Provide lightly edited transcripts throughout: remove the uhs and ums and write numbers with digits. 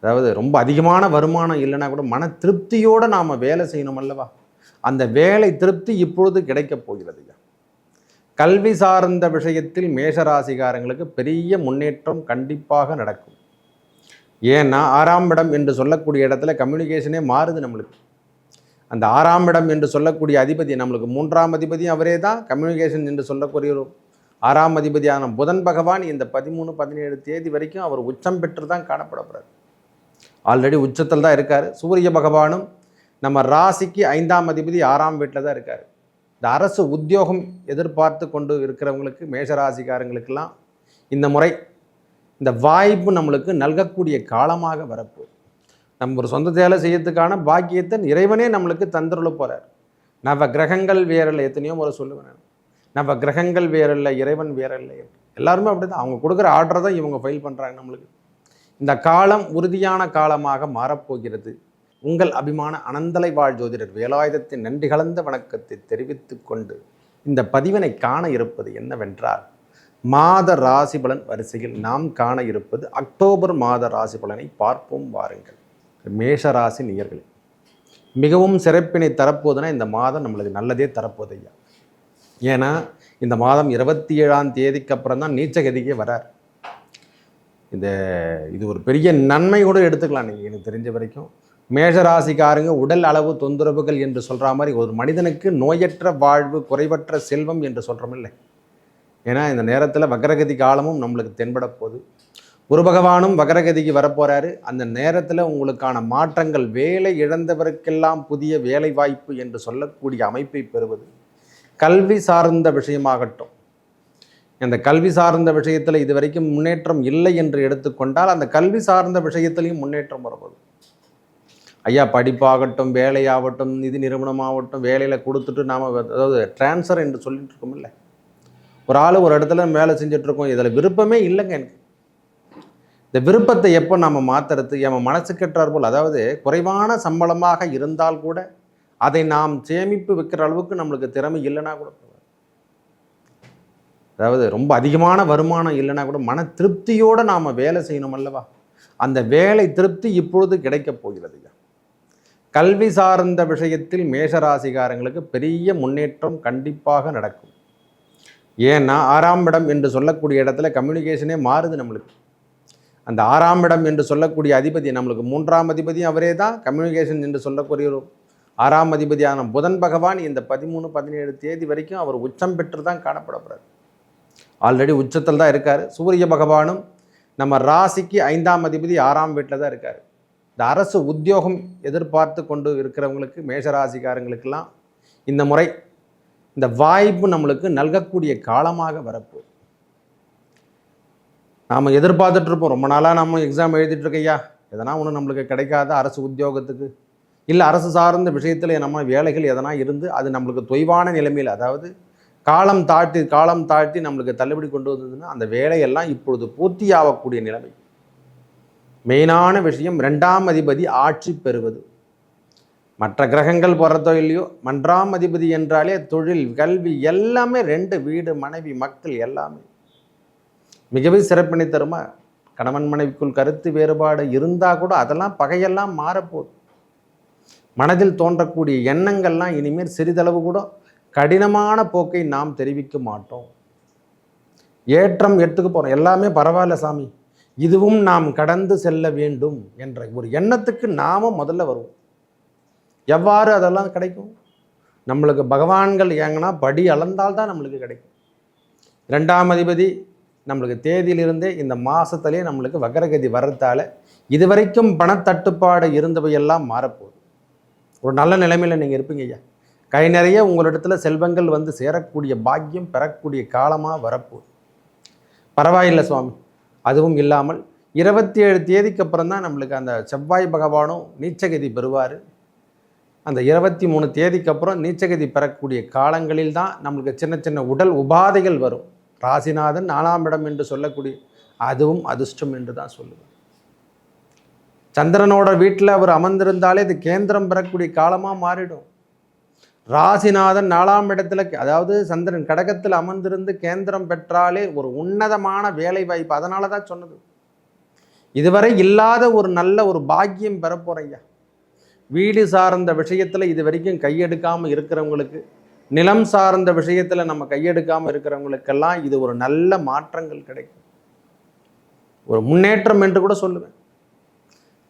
அதாவது ரொம்ப அதிகமான வருமானம் இல்லைன்னா கூட மன திருப்தியோடு நாம் வேலை செய்யணும் அல்லவா? அந்த வேலை திருப்தி இப்பொழுது கிடைக்கப் போகிறது. கல்வி சார்ந்த விஷயத்தில் மேஷராசிகாரங்களுக்கு பெரிய முன்னேற்றம் கண்டிப்பாக நடக்கும். ஏன்னா 6ஆம் இடம் என்று சொல்லக்கூடிய இடத்துல கம்யூனிகேஷனே மாறுது நம்மளுக்கு. அந்த 6ஆம் இடம் என்று சொல்லக்கூடிய அதிபதி நம்மளுக்கு 3ஆம் அதிபதியும் அவரே தான். கம்யூனிகேஷன் என்று சொல்லக்கூடிய 6ஆம் அதிபதியான புதன் பகவான் இந்த 13, 17 தேதி வரைக்கும் அவர் உச்சம் பெற்று தான் காணப்படப்படுறார். ஆல்ரெடி உச்சத்தில் தான் இருக்கார். சூரிய பகவானும் நம்ம ராசிக்கு 5ஆம் அதிபதி 6ஆம் வீட்டில் தான் இருக்கார். இந்த அரசு உத்தியோகம் எதிர்பார்த்து கொண்டு இருக்கிறவங்களுக்கு மேஷராசிக்காரங்களுக்கெல்லாம் இந்த முறை இந்த வாய்ப்பு நம்மளுக்கு நல்கக்கூடிய காலமாக வரப்போகுது. நம்ம ஒரு சொந்த வேலை செய்யறதுக்கான பாக்கியத்தை இறைவனே நம்மளுக்கு தந்துள்ள போகிறார். நவ கிரகங்கள் வேறல்ல, எத்தனையோ முறை சொல்லுவேன். நவ கிரகங்கள் வேறல்ல, இறைவன் வேறல்ல. எல்லாருமே அப்படி தான். அவங்க கொடுக்குற ஆர்டரை தான் இவங்க ஃபைல் பண்ணுறாங்க. நம்மளுக்கு இந்த காலம் உறுதியான காலமாக மாறப்போகிறது. உங்கள் அபிமான அனந்தலை வாழ் ஜோதிடர் வேலாயுதத்தின் நன்றி கலந்த வணக்கத்தை தெரிவித்து கொண்டு இந்த பதிவினை காண இருப்பது என்னவென்றால், மாத ராசி பலன் வரிசையில் நாம் காண இருப்பது அக்டோபர் மாத ராசி பலனை பார்ப்போம் வாருங்கள். மேஷராசி நேயர்களே, மிகவும் சிறப்பினை தரப்போதுன்னா இந்த மாதம் நம்மளுக்கு நல்லதே தரப்போது ஐயா. ஏன்னா இந்த மாதம் 27ஆம் தேதிக்கு அப்புறம் தான் நீச்சகதிக்கே வரார். இது ஒரு பெரிய நன்மை கூட எடுத்துக்கலாம். நீங்கள் எனக்கு தெரிஞ்ச வரைக்கும் மேஷராசிக்காரங்க உடல் அளவு தொந்தரவுகள் என்று சொல்கிற மாதிரி ஒரு மனிதனுக்கு நோயற்ற வாழ்வு குறைவற்ற செல்வம் என்று சொல்கிறோம் இல்லை. ஏன்னா இந்த நேரத்தில் வக்ரகதி காலமும் நம்மளுக்கு தென்பட போகுது. குரு பகவானும் வக்ரகதிக்கு வரப்போகிறாரு. அந்த நேரத்தில் உங்களுக்கான மாற்றங்கள், வேலை இழந்தவருக்கெல்லாம் புதிய வேலை வாய்ப்பு என்று சொல்லக்கூடிய அமைப்பை பெறுவது, கல்வி சார்ந்த விஷயமாகட்டும், அந்த கல்வி சார்ந்த விஷயத்தில் இது வரைக்கும் முன்னேற்றம் இல்லை என்று எடுத்துக்கொண்டால் அந்த கல்வி சார்ந்த விஷயத்திலையும் முன்னேற்றம் வரப்போகுது. ஐயா படிப்பாகட்டும், வேலையாகட்டும், நிதி நிறுவனமாகட்டும், வேலையில் கொடுத்துட்டு நாம் அதாவது டிரான்ஸ்ஃபர் என்று சொல்லிட்டு இருக்கோம் இல்லை. ஒரு ஆள் ஒரு இடத்துல வேலை செஞ்சிட்ருக்கோம், இதில் விருப்பமே இல்லைங்க எனக்கு. இந்த விருப்பத்தை எப்போ நம்ம மாற்றுறது? என் மனசுக்கேற்றார் போல், அதாவது குறைவான சம்பளமாக இருந்தால் கூட அதை நாம் சேமிப்பு வைக்கிற அளவுக்கு நம்மளுக்கு திறமை இல்லைன்னா கூட, அதாவது ரொம்ப அதிகமான வருமானம் இல்லைன்னா கூட மன திருப்தியோடு நாம் வேலை செய்யணும் அல்லவா? அந்த வேலை திருப்தி இப்பொழுது கிடைக்கப் போகிறது. கல்வி சார்ந்த விஷயத்தில் மேஷராசிகாரங்களுக்கு பெரிய முன்னேற்றம் கண்டிப்பாக நடக்கும். ஏன்னா 6ஆம் இடம் என்று சொல்லக்கூடிய இடத்துல கம்யூனிகேஷனே மாறுது நம்மளுக்கு. அந்த 6ஆம் இடம் என்று சொல்லக்கூடிய அதிபதி நம்மளுக்கு 3ஆம் அதிபதியும் அவரே தான். கம்யூனிகேஷன் என்று சொல்லக்கூடிய 6ஆம் அதிபதியான புதன் பகவான் இந்த 13, 17 தேதி வரைக்கும் அவர் உச்சம் பெற்று தான் காணப்படப்படுறார். ஆல்ரெடி உச்சத்தில் தான் இருக்கார். சூரிய பகவானும் நம்ம ராசிக்கு 5ஆம் அதிபதி 6ஆம் வீட்டில் தான் இருக்கார். இந்த அரசு உத்தியோகம் எதிர்பார்த்து கொண்டு இருக்கிறவங்களுக்கு மேஷராசிக்காரங்களுக்கெல்லாம் இந்த முறை இந்த வாய்ப்பு நம்மளுக்கு நல்கக்கூடிய காலமாக வரப்போகுது. நாம் எதிர்பார்த்துட்ருப்போம், ரொம்ப நாளாக நம்ம எக்ஸாம் எழுதிட்டுருக்கையா, எதனா ஒன்று நம்மளுக்கு கிடைக்காத அரசு உத்தியோகத்துக்கு இல்லை அரசு சார்ந்த விஷயத்தில் நம்ம வேலைகள் எதனா இருந்து அது நம்மளுக்கு தொய்வான நிலைமையில், அதாவது காலம் தாழ்த்தி நம்மளுக்கு தள்ளுபடி கொண்டு வந்ததுன்னா அந்த வேலையெல்லாம் இப்பொழுது பூர்த்தியாகக்கூடிய நிலைமை. மெயினான விஷயம் 2ஆம் அதிபதி ஆட்சி பெறுவது. மற்ற கிரகங்கள் போகிறதோ இல்லையோ, 1ஆம் அதிபதி என்றாலே தொழில், கல்வி எல்லாமே 2 வீடு, மனைவி, மக்கள் எல்லாமே மிகவே சிறப்பினை தருமா. கணவன் மனைவிக்குள் கருத்து வேறுபாடு இருந்தால் கூட அதெல்லாம் பகையெல்லாம் மாறப்போகுது. மனதில் தோன்றக்கூடிய எண்ணங்கள்லாம் இனிமேல் சிறிதளவு கூட கடினமான போக்கை நாம் தெரிவிக்க மாட்டோம். ஏற்றம் எடுத்துக்க போகிறோம். எல்லாமே பரவாயில்ல சாமி, இதுவும் நாம் கடந்து செல்ல வேண்டும் என்ற ஒரு எண்ணத்துக்கு நாம் முதல்ல வருவோம். எவ்வாறு அதெல்லாம் கிடைக்கும்? நம்மளுக்கு பகவான்கள் ஏங்கன்னா படி அளந்தால்தான் நம்மளுக்கு கிடைக்கும். 2ஆம் அதிபதி நம்மளுக்கு தேதியிலிருந்தே இந்த மாதத்துலேயே நம்மளுக்கு வக்ரகதி வர்றதால இதுவரைக்கும் பணத்தட்டுப்பாடு இருந்தவையெல்லாம் மாறப்போகுது. ஒரு நல்ல நிலைமையில் நீங்கள் இருப்பீங்க ஐயா. கை நிறைய உங்களிடத்துல செல்வங்கள் வந்து சேரக்கூடிய பாக்கியம் பெறக்கூடிய காலமாக வரப்போகுது. பரவாயில்லை சுவாமி. அதுவும் இல்லாமல் 27 தேதிக்கு அப்புறம் தான் நம்மளுக்கு அந்த செவ்வாய் பகவானும் நீச்சகதி பெறுவார். அந்த 23 தேதிக்கு அப்புறம் நீச்சகதி பெறக்கூடிய காலங்களில் தான் நம்மளுக்கு சின்ன சின்ன உடல் உபாதைகள் வரும். ராசிநாதன் 4ஆம் இடம் என்று சொல்லக்கூடிய அதுவும் அதிர்ஷ்டம் என்று தான் சொல்லுவேன். சந்திரனோட வீட்டில் அவர் அமர்ந்திருந்தாலே இது கேந்திரம் பெறக்கூடிய காலமாக மாறிடும். ராசிநாதன் 4ஆம் இடத்துல, அதாவது சந்திரன் கடகத்தில் அமர்ந்திருந்து கேந்திரம் பெற்றாலே ஒரு உன்னதமான வேலை வாய்ப்பு. அதனால தான் சொன்னது, இதுவரை இல்லாத ஒரு நல்ல ஒரு பாக்கியம் பெற போகிறேன். வீடு சார்ந்த விஷயத்தில் இது வரைக்கும் கையெடுக்காமல் இருக்கிறவங்களுக்கு, நிலம் சார்ந்த விஷயத்தில் நம்ம கையெடுக்காமல் இருக்கிறவங்களுக்கெல்லாம் இது ஒரு நல்ல மாற்றங்கள் கிடைக்கும், ஒரு முன்னேற்றம் என்று கூட சொல்லுவேன்.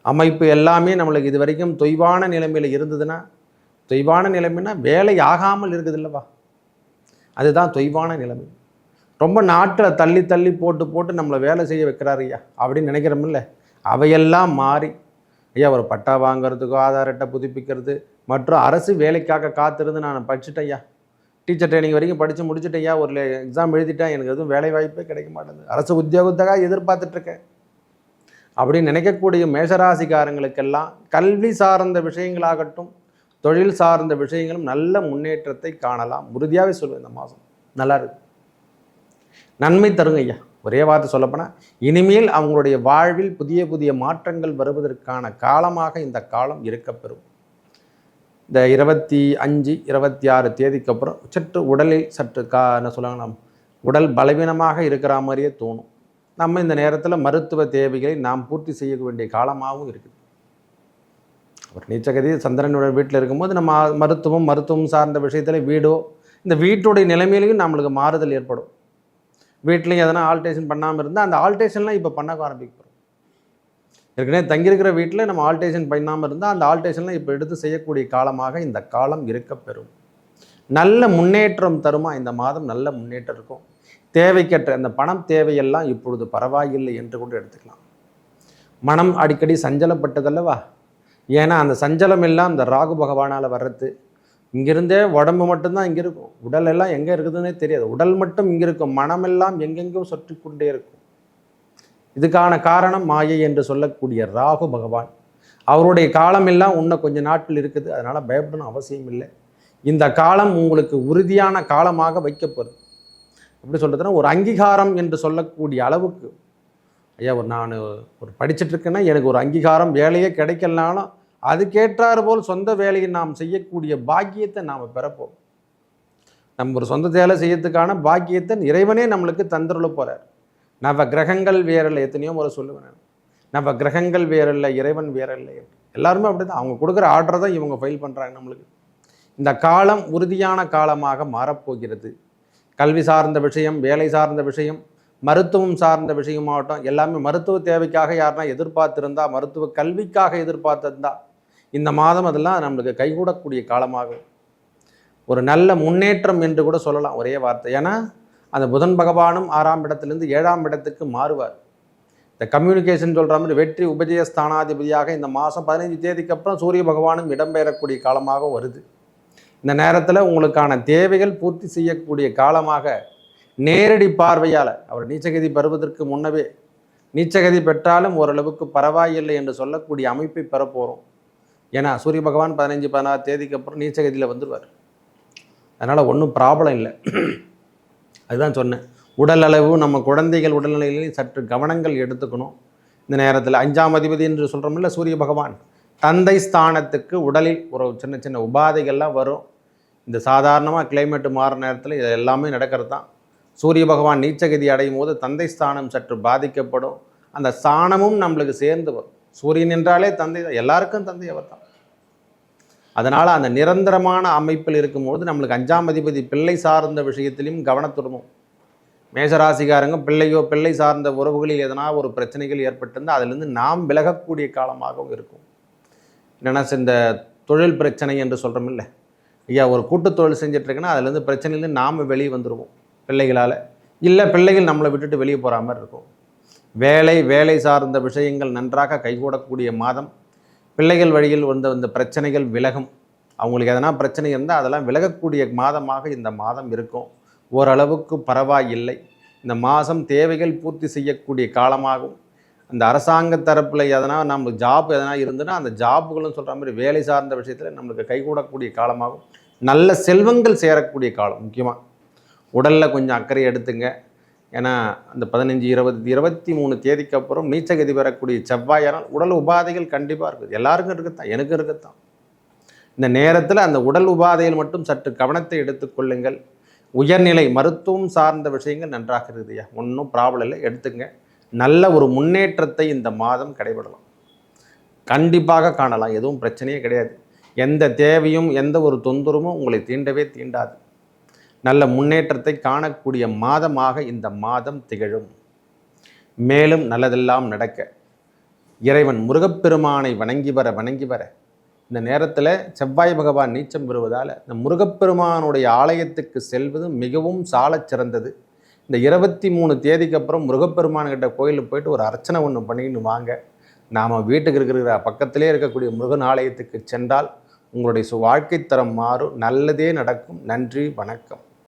அமைப்பு எல்லாமே நம்மளுக்கு இது வரைக்கும் தொய்வான நிலைமையில் இருந்ததுன்னா, தொய்வான நிலைமைன்னா வேலை ஆகாமல் இருக்குது இல்லைவா, அதுதான் தொய்வான நிலைமை. ரொம்ப நாட்டில் தள்ளி தள்ளி போட்டு நம்மளை வேலை செய்ய வைக்கிறாரு ஐயா அப்படின்னு நினைக்கிறோமில்ல, அவையெல்லாம் மாறி ஐயா ஒரு பட்டா வாங்கிறதுக்கோ ஆதார் அட்டை புதுப்பிக்கிறது மற்றும் அரசு வேலைக்காக காத்திருந்து நான் படிச்சுட்டேன் ஐயா, டீச்சர் ட்ரைனிங் வரைக்கும் படித்து முடிச்சுட்டேன் ஐயா, ஒரு எக்ஸாம் எழுதிட்டேன், எனக்கு எதுவும் வேலை வாய்ப்பே கிடைக்க மாட்டேங்குது, அரசு உத்தியோகத்துக்காக எதிர்பார்த்துட்ருக்கேன் அப்படின்னு நினைக்கக்கூடிய மேஷராசிக்காரங்களுக்கெல்லாம் கல்வி சார்ந்த விஷயங்களாகட்டும் தொழில் சார்ந்த விஷயங்களும் நல்ல முன்னேற்றத்தை காணலாம். உறுதியாகவே சொல்லுவேன், இந்த மாதம் நல்லா இருக்கு, நன்மை தருங்க ஐயா. ஒரே வார்த்தை சொல்லப்போனால் இனிமேல் அவங்களுடைய வாழ்வில் புதிய புதிய மாற்றங்கள் வருவதற்கான காலமாக இந்த காலம் இருக்கப்பெறும். இந்த 25, 26 தேதிக்கு அப்புறம் சற்று உடலில் சற்று என்ன சொல்லுவாங்க, உடல் பலவீனமாக இருக்கிற மாதிரியே தோணும். நம்ம இந்த நேரத்தில் மருத்துவ தேவைகளை நாம் பூர்த்தி செய்ய வேண்டிய காலமாகவும் இருக்குது. ஒரு நீச்சகதி சந்திரனோட வீட்டில் இருக்கும்போது நம்ம மருத்துவம் சார்ந்த விஷயத்தில் வீடோ இந்த வீட்டுடைய நிலைமையிலையும் நம்மளுக்கு மாறுதல் ஏற்படும். வீட்லையும் எதனா ஆல்ட்ரேஷன் பண்ணாமல் இருந்தால் அந்த ஆல்ட்ரேஷன்லாம் இப்போ பண்ண ஆரம்பிக்கிறோம். ஏற்கனவே தங்கியிருக்கிற வீட்டில் நம்ம ஆல்ட்ரேஷன் பண்ணாமல் இருந்தால் அந்த ஆல்ட்ரேஷன்லாம் இப்போ எடுத்து செய்யக்கூடிய காலமாக இந்த காலம் இருக்கப்பெறும். நல்ல முன்னேற்றம் தருமா இந்த மாதம், நல்ல முன்னேற்றம் இருக்கும். தேவைக்கற்ற அந்த பணம் தேவையெல்லாம் இப்பொழுது பரவாயில்லை என்று கூட எடுத்துக்கலாம். மனம் அடிக்கடி சஞ்சலப்பட்டதல்லவா, ஏன்னா அந்த சஞ்சலம் எல்லாம் இந்த ராகு பகவானால் வர்றது. இங்கிருந்தே உடம்பு மட்டும்தான் இங்கே இருக்கும், உடல் எல்லாம் எங்கே இருக்குதுன்னே தெரியாது, உடல் மட்டும் இங்கே இருக்கும், மனமெல்லாம் எங்கெங்கோ சுற்றி கொண்டே இருக்கும். இதுக்கான காரணம் மாயை என்று சொல்லக்கூடிய ராகு பகவான். அவருடைய காலம் எல்லாம் இன்னும் கொஞ்சம் நாட்கள் இருக்குது, அதனால் பயப்படணும் அவசியம் இல்லை. இந்த காலம் உங்களுக்கு உறுதியான காலமாக வைக்கப்படுது. எப்படி சொல்கிறதுனா ஒரு அங்கீகாரம் என்று சொல்லக்கூடிய அளவுக்கு, ஐயா நான் ஒரு படிச்சுட்ருக்கேன்னா எனக்கு ஒரு அங்கீகாரம் வேலையே கிடைக்கலனாலும் அதுக்கேற்றாறு போல் சொந்த வேலையை நாம் செய்யக்கூடிய பாக்கியத்தை நாம் பெறப்போம். நம்ம ஒரு சொந்த வேலை செய்யறதுக்கான பாக்கியத்தை இறைவனே நம்மளுக்கு தந்துள்ள போகிறார். நவ கிரகங்கள் வேறல்ல, எத்தனையோ முறை சொல்லுவேன், நவ கிரகங்கள் வேறல்ல, இறைவன் வேறல்ல. எல்லாருமே அப்படி தான், அவங்க கொடுக்குற ஆர்டரை தான் இவங்க ஃபைல் பண்ணுறாங்க. நம்மளுக்கு இந்த காலம் உறுதியான காலமாக மாறப்போகிறது. கல்வி சார்ந்த விஷயம், வேலை சார்ந்த விஷயம், மருத்துவம் சார்ந்த விஷயமாகட்டும், எல்லாமே மருத்துவ தேவைக்காக யாருன்னா எதிர்பார்த்துருந்தா, மருத்துவ கல்விக்காக எதிர்பார்த்திருந்தா இந்த மாதம் அதெல்லாம் நம்மளுக்கு கைகூடக்கூடிய காலமாகும். ஒரு நல்ல முன்னேற்றம் என்று கூட சொல்லலாம் ஒரே வார்த்தை. ஏன்னா அந்த புதன் பகவானும் 6ஆம் இடத்துலேருந்து 7ஆம் இடத்துக்கு மாறுவார். இந்த கம்யூனிகேஷன் சொல்கிற மாதிரி வெற்றி உபஜய ஸ்தானாதிபதியாக இந்த மாதம் 15 தேதிக்கு அப்புறம் சூரிய பகவானும் இடம்பெயரக்கூடிய காலமாக வருது. இந்த நேரத்தில் உங்களுக்கான தேவைகள் பூர்த்தி செய்யக்கூடிய காலமாக நேரடி பார்வையால் அவர் நீச்சகதி பெறுவதற்கு முன்னவே, நீச்சகதி பெற்றாலும் ஓரளவுக்கு பரவாயில்லை என்று சொல்லக்கூடிய அமைப்பை பெறப்போகிறோம். ஏன்னா சூரிய பகவான் 15, 16 தேதிக்கு அப்புறம் நீச்சகதியில் வந்துடுவார். அதனால் ஒன்றும் ப்ராப்ளம் இல்லை. அதுதான் சொன்னேன், உடல் அளவு நம்ம குழந்தைகள் உடல்நிலையிலையும் சற்று கவனங்கள் எடுத்துக்கணும். இந்த நேரத்தில் 5ஆம் அதிபதி என்று சொல்கிறோம்ல சூரிய பகவான், தந்தை ஸ்தானத்துக்கு உடலில் ஒரு சின்ன சின்ன உபாதைகள்லாம் வரும். இந்த சாதாரணமாக கிளைமேட்டு மாறுற நேரத்தில் இது எல்லாமே நடக்கிறது தான். சூரிய பகவான் நீச்சகதி அடையும் போது தந்தை ஸ்தானம் சற்று பாதிக்கப்படும். அந்த ஸ்தானமும் நம்மளுக்கு சேர்ந்து வரும். சூரியன் என்றாலே தந்தை தான், எல்லாருக்கும் தந்தை அவர் தான். அதனால் அந்த நிரந்தரமான அமைப்பில் இருக்கும்போது நம்மளுக்கு 5ஆம் அதிபதி பிள்ளை சார்ந்த விஷயத்திலையும் கவனத்துடணும். மேஷராசிக்காரங்க பிள்ளை சார்ந்த உறவுகளில் எதனா ஒரு பிரச்சனைகள் ஏற்பட்டிருந்தால் அதிலிருந்து நாம் விலகக்கூடிய காலமாகவும் இருக்கும். என்னென்னா இந்த தொழில் பிரச்சனை என்று சொல்கிறோம் இல்லை ஐயா, ஒரு கூட்டு தொழில் செஞ்சிட்ருக்குன்னா அதுலேருந்து பிரச்சனையிலேருந்து நாம் வெளியே வந்துடுவோம் பிள்ளைகளால். இல்லை பிள்ளைகள் நம்மளை விட்டுட்டு வெளியே போகிற மாதிரி இருக்கும். வேலை சார்ந்த விஷயங்கள் நன்றாக கைகூடக்கூடிய மாதம். பிள்ளைகள் வழியில் வந்த பிரச்சனைகள் விலகும். அவங்களுக்கு எதனா பிரச்சனை இருந்தால் அதெல்லாம் விலகக்கூடிய மாதமாக இந்த மாதம் இருக்கும். ஓரளவுக்கு பரவாயில்லை. இந்த மாதம் தேவைகள் பூர்த்தி செய்யக்கூடிய காலமாகும். அந்த அரசாங்க தரப்பில் எதனா நம்மளுக்கு ஜாப் எதனா இருந்துன்னா அந்த ஜாப்புகளும் சொல்கிற மாதிரி வேலை சார்ந்த விஷயத்தில் நம்மளுக்கு கைகூடக்கூடிய காலமாகும். நல்ல செல்வங்கள் சேரக்கூடிய காலம். முக்கியமாக உடலில் கொஞ்சம் அக்கறை எடுத்துங்க. ஏன்னா அந்த 15, 20, 23 தேதிக்கு அப்புறம் நீச்சகதி பெறக்கூடிய செவ்வாயானால் உடல் உபாதைகள் கண்டிப்பாக இருக்குது. எல்லாருக்கும் இருக்குத்தான், எனக்கும் இருக்குத்தான். இந்த நேரத்தில் அந்த உடல் உபாதைகள் மட்டும் சற்று கவனத்தை எடுத்துக்கொள்ளுங்கள். உயர்நிலை மருத்துவம் சார்ந்த விஷயங்கள் நன்றாக இருக்குதுயா, ஒன்றும் ப்ராப்ளம் இல்லை, எடுத்துங்க. நல்ல ஒரு முன்னேற்றத்தை இந்த மாதம் கடைபிடலாம். கண்டிப்பாக காணலாம். எதுவும் பிரச்சனையே கிடையாது. எந்த தேவையும் எந்த ஒரு தொந்தரவும் உங்களை தீண்டவே தீண்டாது. நல்ல முன்னேற்றத்தை காணக்கூடிய மாதமாக இந்த மாதம் திகழும். மேலும் நல்லதெல்லாம் நடக்க இறைவன் முருகப்பெருமானை வணங்கி வர இந்த நேரத்தில் செவ்வாய் பகவான் நீச்சம் பெறுவதால் இந்த முருகப்பெருமானுடைய ஆலயத்துக்கு செல்வது மிகவும் சாலச் சிறந்தது. இந்த 23 தேதிக்கு அப்புறம் முருகப்பெருமான்கிட்ட கோயிலுக்கு போயிட்டு ஒரு அர்ச்சனை ஒன்று பண்ணிக்கின்னு வாங்க. நாம் வீட்டுக்கு இருக்கிற பக்கத்திலே இருக்கக்கூடிய முருகன் ஆலயத்துக்கு சென்றால் உங்களுடைய வாழ்க்கை தரம் மாறும். நல்லதே நடக்கும். நன்றி, வணக்கம்.